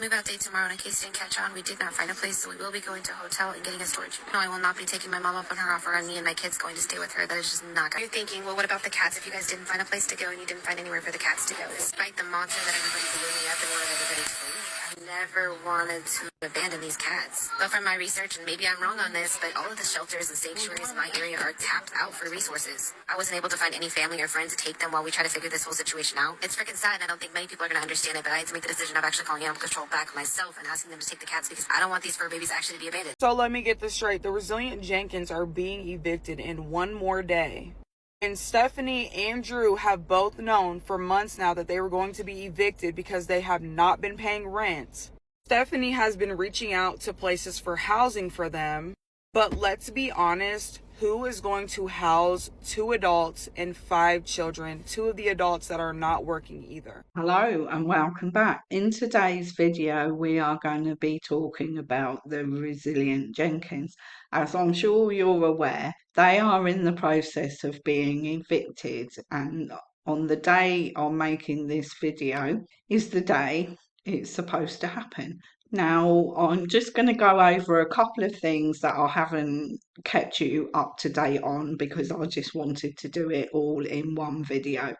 move out date tomorrow, and in case you didn't catch on, we did not find a place, so we will be going to a hotel and getting a storage unit. No, I will not be taking my mom up on her offer on me and my kids going to stay with her. That is just not good. You're thinking, well, what about the cats if you guys didn't find a place to go and you didn't find anywhere for the cats to go? Despite the mantra that everybody blew me up and wanted everybody to believe, I never wanted to abandon these cats. But from my research, and maybe I'm wrong on this, but all of the shelters and sanctuaries in my area are tapped out for resources. I wasn't able to find any family or friends to take them while we try to figure this whole situation out. It's freaking sad, and I don't think many people are going to understand it, but I had to make the decision of actually calling animal control back myself and asking them to take the cats because I don't want these fur babies actually to be abandoned. So let me get this straight. The resilient Jenkins are being evicted in one more day. And Stephanie and Drew have both known for months now that they were going to be evicted because they have not been paying rent. Stephanie has been reaching out to places for housing for them, but let's be honest, who is going to house 2 adults and 5 children, 2 of the adults that are not working either? Hello and welcome back. In today's video, we are going to be talking about the resilient Jenkins. As I'm sure you're aware, they are in the process of being evicted, and on the day I'm making this video is the day it's supposed to happen. Now, I'm just going to go over a couple of things that I haven't kept you up to date on because I just wanted to do it all in one video.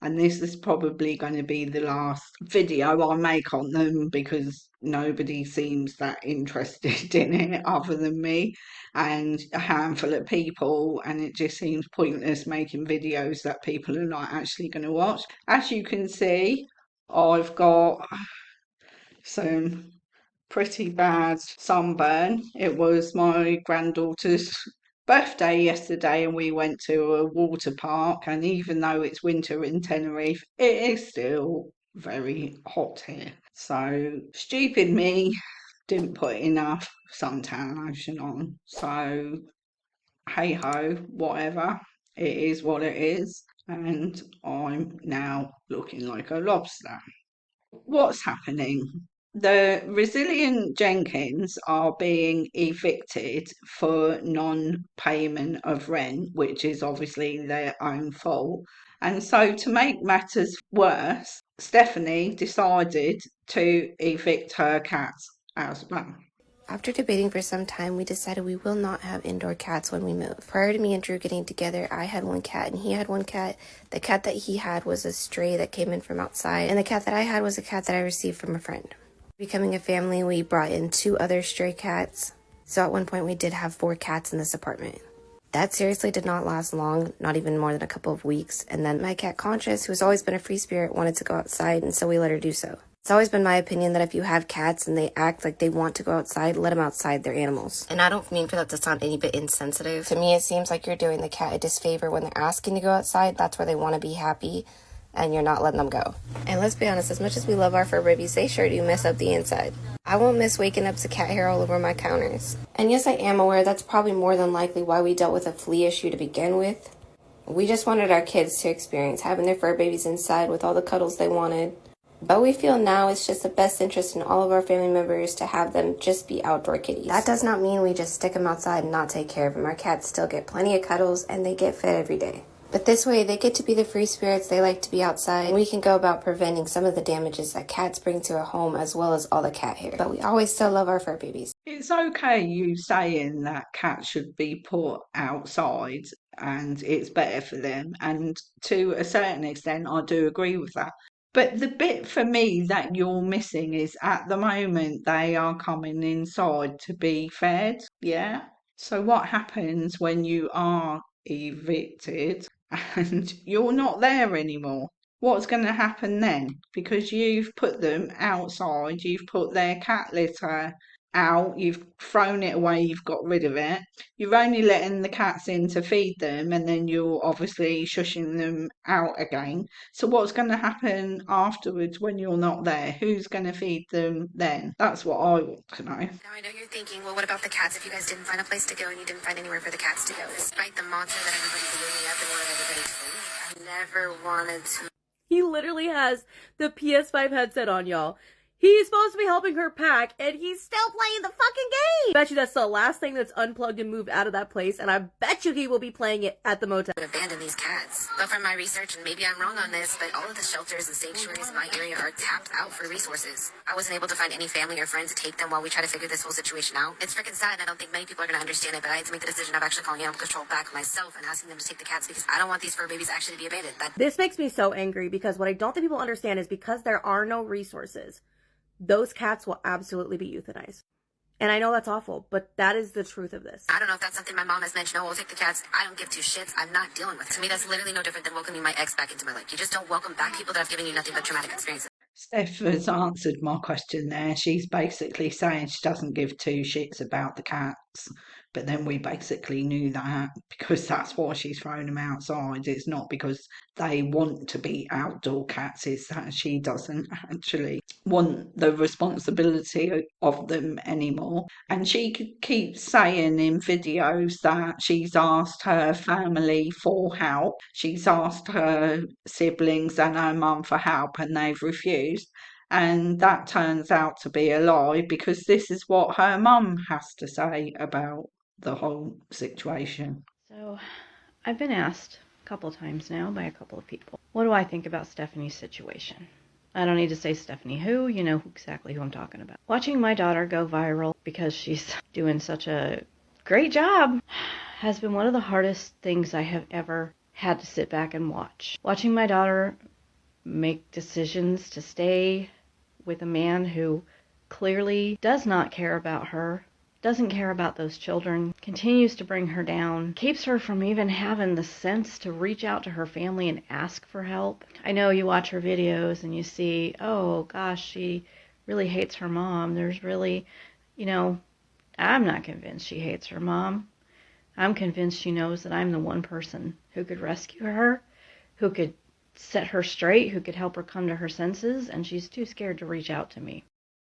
And this is probably going to be the last video I make on them because nobody seems that interested in it other than me and a handful of people, and it just seems pointless making videos that people are not actually going to watch. As you can see, I've got some pretty bad sunburn. It was my granddaughter's birthday yesterday and we went to a water park, and even though it's winter in Tenerife, it is still very hot here. So stupid me didn't put enough suntan lotion on. So hey ho, whatever. It is what it is, and I'm now looking like a lobster. What's happening? The resilient Jenkins are being evicted for non-payment of rent, which is obviously their own fault. And so to make matters worse, Stephanie decided to evict her cats as well. After debating for some time, we decided we will not have indoor cats when we move. Prior to me and Drew getting together, I had 1 cat and he had 1 cat. The cat that he had was a stray that came in from outside, and the cat that I had was a cat that I received from a friend. Becoming a family, we brought in 2 other stray cats. So at one point we did have 4 cats in this apartment. That seriously did not last long, not even more than a couple of weeks. And then my cat Conscious, who's always been a free spirit, wanted to go outside, and so we let her do so. It's always been my opinion that if you have cats and they act like they want to go outside, let them outside. They're animals. And I don't mean for that to sound any bit insensitive. To me, it seems like you're doing the cat a disfavor when they're asking to go outside. That's where they want to be happy, and you're not letting them go. And let's be honest, as much as we love our fur babies, they sure do mess up the inside. I won't miss waking up to cat hair all over my counters. And yes, I am aware that's probably more than likely why we dealt with a flea issue to begin with. We just wanted our kids to experience having their fur babies inside with all the cuddles they wanted. But we feel now it's just the best interest in all of our family members to have them just be outdoor kitties. That does not mean we just stick them outside and not take care of them. Our cats still get plenty of cuddles and they get fed every day. But this way, they get to be the free spirits they like to be outside, and we can go about preventing some of the damages that cats bring to a home as well as all the cat hair. But we always still love our fur babies. It's okay you saying that cats should be put outside and it's better for them, and to a certain extent I do agree with that. But the bit for me that you're missing is at the moment they are coming inside to be fed, yeah? So what happens when you are evicted and you're not there anymore? What's going to happen then? Because you've put them outside, you've put their cat litter out, you've thrown it away, you've got rid of it. You're only letting the cats in to feed them, and then you're obviously shushing them out again. So what's going to happen afterwards when you're not there? Who's going to feed them then? That's what I want to know. Now I know you're thinking, well, what about the cats if you guys didn't find a place to go and you didn't find anywhere for the cats to go? Despite the mantra that everybody blew me up and wanted everybody to believe, I never wanted to. He literally has the PS5 headset on, y'all. He's supposed to be helping her pack, and he's still playing the fucking game! I bet you that's the last thing that's unplugged and moved out of that place, and I bet you he will be playing it at the motel. Abandon these cats. But from my research, and maybe I'm wrong on this, but all of the shelters and sanctuaries in my area are tapped out for resources. I wasn't able to find any family or friends to take them while we try to figure this whole situation out. It's freaking sad, and I don't think many people are going to understand it, but I had to make the decision of actually calling animal control back myself and asking them to take the cats because I don't want these fur babies actually to be abandoned. This makes me so angry because what I don't think people understand is because there are no resources, those cats will absolutely be euthanized. And I know that's awful, but that is the truth of this. I don't know if that's something my mom has mentioned. Oh, we'll take the cats. I don't give two shits. I'm not dealing with it. To me, that's literally no different than welcoming my ex back into my life. You just don't welcome back people that have given you nothing but traumatic experiences. Steph has answered my question there. She's basically saying she doesn't give two shits about the cats. But then we basically knew that because that's why she's thrown them outside. It's not because they want to be outdoor cats. It's that she doesn't actually want the responsibility of them anymore. And she keeps saying in videos that she's asked her family for help. She's asked her siblings and her mum for help and they've refused. And that turns out to be a lie because this is what her mum has to say about the whole situation. So I've been asked a couple of times now by a couple of people, what do I think about Stephanie's situation? I don't need to say Stephanie who, you know exactly who I'm talking about. Watching my daughter go viral because she's doing such a great job has been one of the hardest things I have ever had to sit back and watch. Watching my daughter make decisions to stay with a man who clearly does not care about her, doesn't care about those children, continues to bring her down, keeps her from even having the sense to reach out to her family and ask for help. I know you watch her videos and you see, oh gosh, she really hates her mom. There's really, I'm not convinced she hates her mom. I'm convinced she knows that I'm the one person who could rescue her, who could set her straight, who could help her come to her senses, and she's too scared to reach out to me.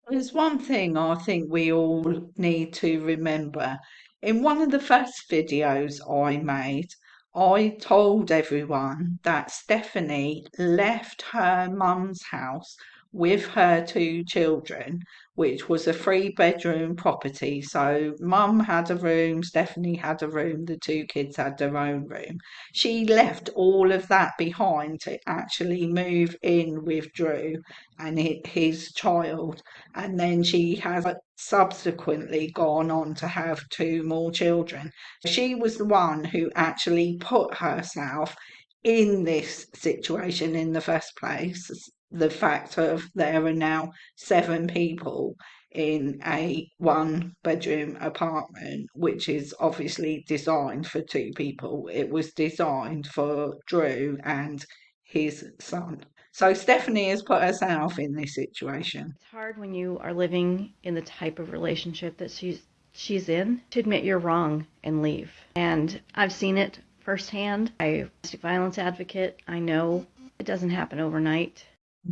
There's one thing I think we all need to remember. In one of the first videos I made, I told everyone that Stephanie left her mum's house with her two children, which was a 3-bedroom property. So mum had a room, Stephanie had a room, the two kids had their own room. She left all of that behind to actually move in with Drew and his child. And then she has subsequently gone on to have 2 more children. She was the one who actually put herself in this situation in the first place. The fact of there are now 7 people in a 1-bedroom apartment, which is obviously designed for 2 people. It was designed for Drew and his son. So Stephanie has put herself in this situation. It's hard when you are living in the type of relationship that she's in to admit you're wrong and leave. And I've seen it firsthand. I'm a domestic violence advocate. I know it doesn't happen overnight.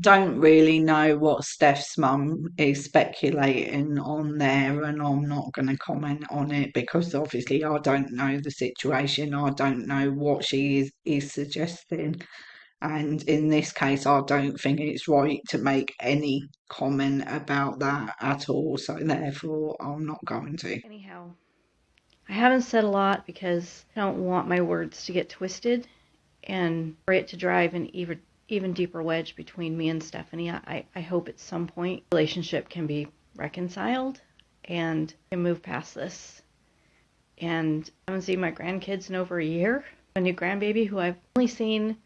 Don't really know what Steph's mum is speculating on there, and I'm not going to comment on it because obviously I don't know the situation. I don't know what she is suggesting. And in this case, I don't think it's right to make any comment about that at all. So therefore, I'm not going to. Anyhow, I haven't said a lot because I don't want my words to get twisted and for it to drive an even deeper wedge between me and Stephanie. I hope at some point the relationship can be reconciled and can move past this. And I haven't seen my grandkids in over a year. A new grandbaby who I've only seen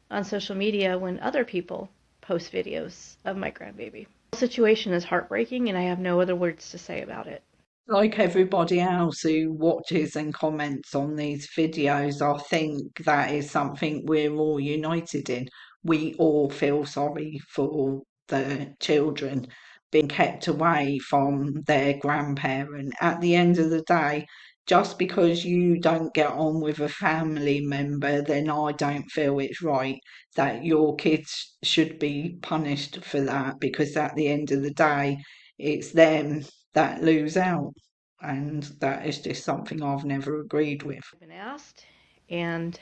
on social media when other people post videos of my grandbaby. The situation is heartbreaking and I have no other words to say about it. Like everybody else who watches and comments on these videos, I think that is something we're all united in. We all feel sorry for the children being kept away from their grandparent. At the end of the day, just because you don't get on with a family member, then I don't feel it's right that your kids should be punished for that, because at the end of the day, it's them that lose out, and that is just something I've never agreed with. I've been asked, and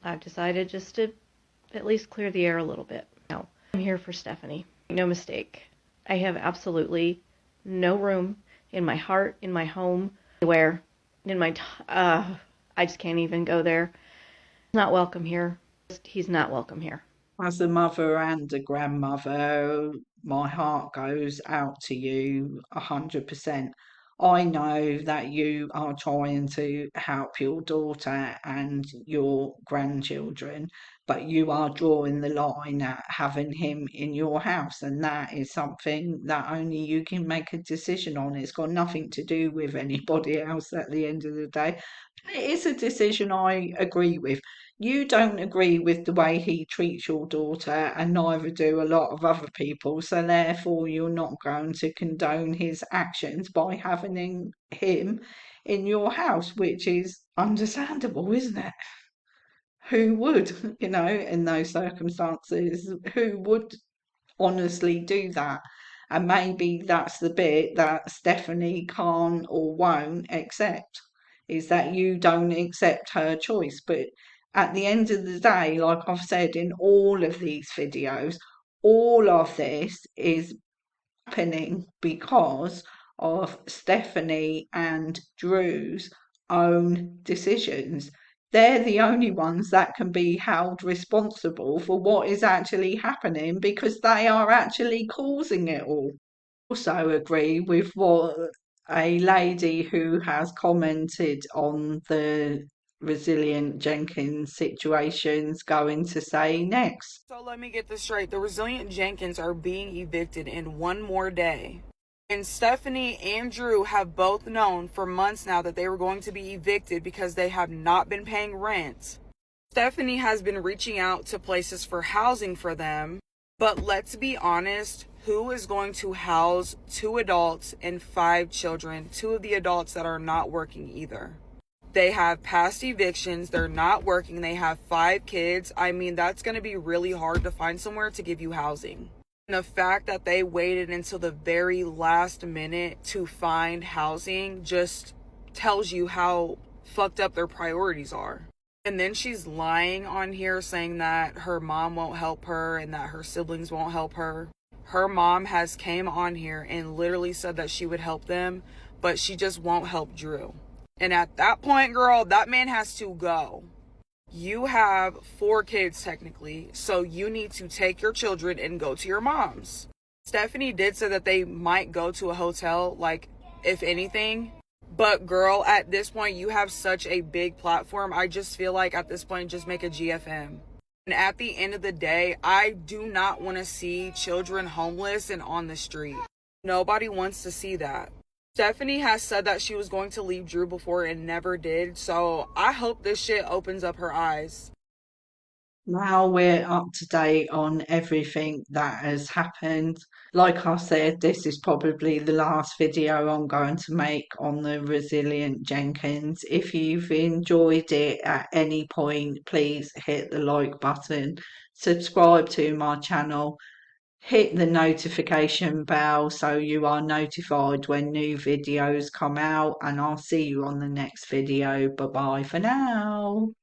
I've decided just to at least clear the air a little bit. Now, I'm here for Stephanie. Make no mistake, I have absolutely no room in my heart, in my home, anywhere, in my, I just can't even go there. He's not welcome here. He's not welcome here. As a mother and a grandmother, my heart goes out to you 100%. I know that you are trying to help your daughter and your grandchildren, but you are drawing the line at having him in your house, and that is something that only you can make a decision on. It's got nothing to do with anybody else at the end of the day. It is a decision I agree with. You don't agree with the way he treats your daughter, and neither do a lot of other people, so therefore you're not going to condone his actions by having him in your house, which is understandable, isn't it? Who would, in those circumstances, who would honestly do that? And maybe that's the bit that Stephanie can't or won't accept, is that you don't accept her choice. But at the end of the day, like I've said in all of these videos, all of this is happening because of Stephanie and Drew's own decisions. They're the only ones that can be held responsible for what is actually happening because they are actually causing it all. Also agree with what a lady who has commented on the resilient Jenkins situations going to say next. So let me get this straight. The resilient Jenkins are being evicted in one more day. And Stephanie and Drew have both known for months now that they were going to be evicted because they have not been paying rent. Stephanie has been reaching out to places for housing for them. But let's be honest, who is going to house 2 adults and 5 children, 2 of the adults that are not working either? They have past evictions, they're not working, they have 5 kids. I mean, that's going to be really hard to find somewhere to give you housing. And the fact that they waited until the very last minute to find housing just tells you how fucked up their priorities are. And then she's lying on here saying that her mom won't help her and that her siblings won't help her. Her mom has came on here and literally said that she would help them, but she just won't help Drew. And at that point, girl, that man has to go. You have 4 kids technically, so you need to take your children and go to your mom's. Stephanie did say that they might go to a hotel, like, if anything. But girl, at this point, you have such a big platform. I just feel like at this point, just make a GFM. And at the end of the day, I do not want to see children homeless and on the street. Nobody wants to see that. Stephanie has said that she was going to leave Drew before and never did. So I hope this shit opens up her eyes. Now we're up to date on everything that has happened. Like I said, this is probably the last video I'm going to make on the resilient Jenkins. If you've enjoyed it at any point, please hit the like button, subscribe to my channel, hit the notification bell so you are notified when new videos come out, and I'll see you on the next video. Bye bye for now.